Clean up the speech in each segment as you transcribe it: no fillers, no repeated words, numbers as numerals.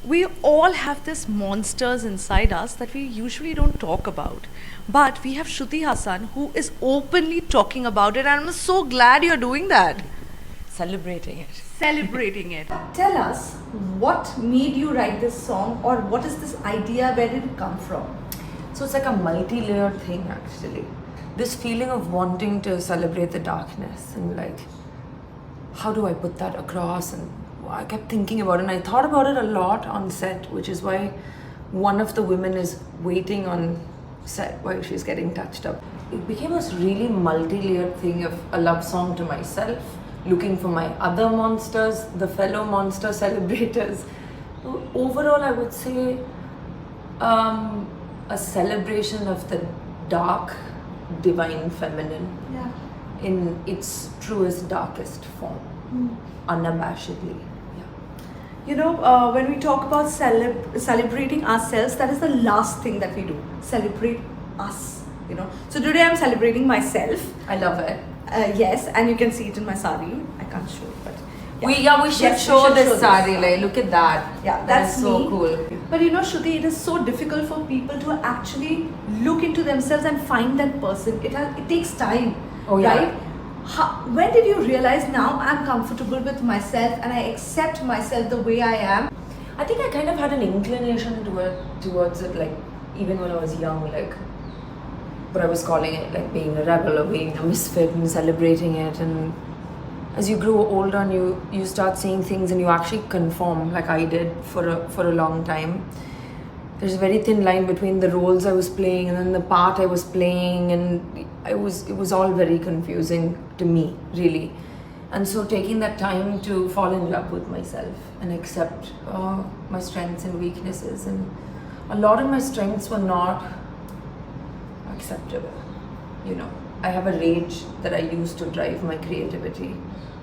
We all have this monsters inside us that we usually don't talk about. But we have Shruti Haasan who is openly talking about it, and I'm so glad you're doing that. Celebrating it. Celebrating it. Tell us what made you write this song, or what is this idea? Where did it come from? So it's like a multi-layered thing actually. This feeling of wanting to celebrate the darkness and like, how do I put that across? And I kept thinking about it, and I thought about it a lot on set, which is why one of the women is waiting on set while she's getting touched up. It became a really multi-layered thing of a love song to myself, looking for my other monsters, the fellow monster celebrators. Overall, I would say a celebration of the dark, divine feminine in its truest, darkest form, unabashedly. You know, when we talk about celebrating ourselves, that is the last thing that we do. Celebrate us, you know. So today I'm celebrating myself. I love it. Yes, and you can see it in my sari. I can't show it, but we should show this sari. Like, look at that. Yeah, that's so me. cool. But you know, Shruti, it is so difficult for people to actually look into themselves and find that person. It takes time, right? When did you realize now I'm comfortable with myself and I accept myself the way I am? I think I kind of had an inclination towards it, like even when I was young, like, but I was calling it like being a rebel or being a misfit and celebrating it. And as you grow older and you start seeing things and you actually conform, like I did for a long time. There's a very thin line between the roles I was playing and then the part I was playing, and it was all very confusing to me, really. And so taking that time to fall in love with myself and accept my strengths and weaknesses, and a lot of my strengths were not acceptable. You know, I have a rage that I use to drive my creativity.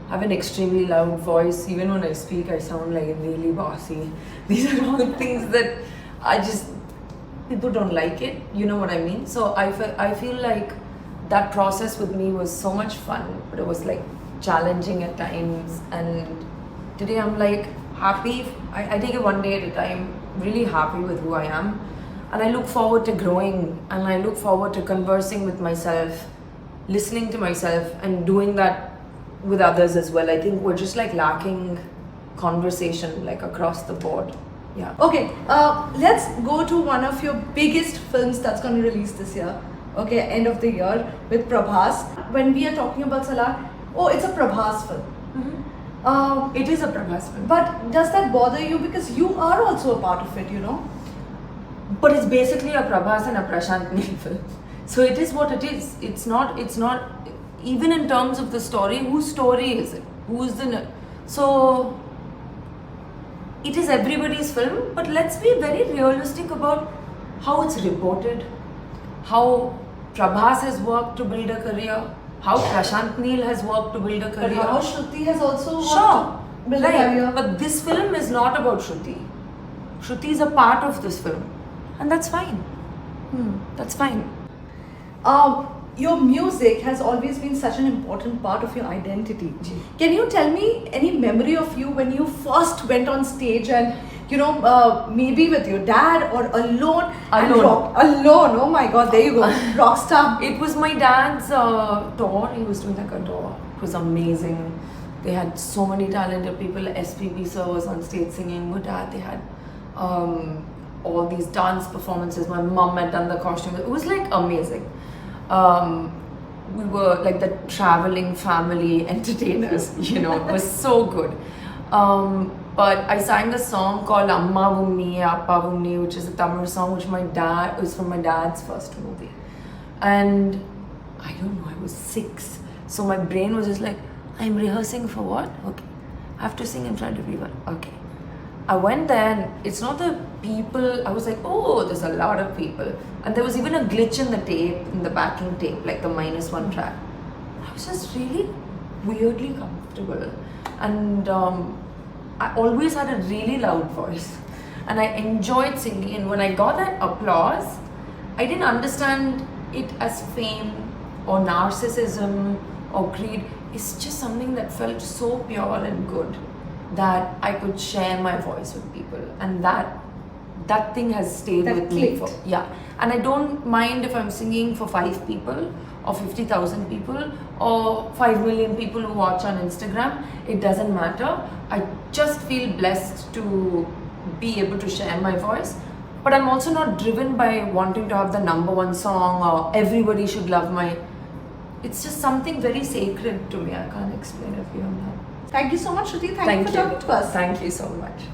I have an extremely loud voice. Even when I speak, I sound like really bossy. These are all things that people don't like it, you know what I mean? So I feel like that process with me was so much fun, but it was like challenging at times. And today I'm like happy. I take it one day at a time, really happy with who I am. And I look forward to growing, and I look forward to conversing with myself, listening to myself, and doing that with others as well. I think we're just like lacking conversation like across the board. Yeah. Okay, let's go to one of your biggest films that's going to release this year. Okay, end of the year with Prabhas. When we are talking about Salaar, it's a Prabhas film. Mm-hmm. It is a Prabhas film. But does that bother you, because you are also a part of it, you know? But it's basically a Prabhas and a Prashant Neel film. So it is what it is. It's not, even in terms of the story, whose story is it? So it is everybody's film, but let's be very realistic about how it's reported, how Prabhas has worked to build a career, how Prashant Neel has worked to build a career. But how Shruti has also worked to build a career. But this film is not about Shruti. Shruti is a part of this film, and that's fine. That's fine. Your music has always been such an important part of your identity. Can you tell me any memory of you when you first went on stage and, you know, maybe with your dad or alone? Alone, oh my god, there you go. Rockstar. It was my dad's tour. He was doing like a tour. It was amazing. They had so many talented people. SPB sir was on stage singing. My dad, they had all these dance performances. My mom had done the costume. It was like amazing. We were like the traveling family entertainers, you know. It was so good. But I sang a song called Amma Vunni, Appa Vunni, which is a Tamil song, which was from my dad's first movie. And I don't know, I was 6. So my brain was just like, I'm rehearsing for what? Okay. I have to sing in front of people. Okay. I went there, and it's not the people. I was like, oh, there's a lot of people. And there was even a glitch in the tape, in the backing tape, like the -1 track. I was just really weirdly comfortable. And I always had a really loud voice. And I enjoyed singing. And when I got that applause, I didn't understand it as fame or narcissism or greed. It's just something that felt so pure and good. that I could share my voice with people, and that thing has stayed That with me clicked. for, yeah. And I don't mind if I'm singing for 5 people or 50,000 people or 5 million people who watch on Instagram. It doesn't matter. I just feel blessed to be able to share my voice. But I'm also not driven by wanting to have the #1 song or everybody should love my. It's just something very sacred to me. I can't explain it beyond that. Thank you so much, Shruti. Thank you for talking to us. Thank you so much.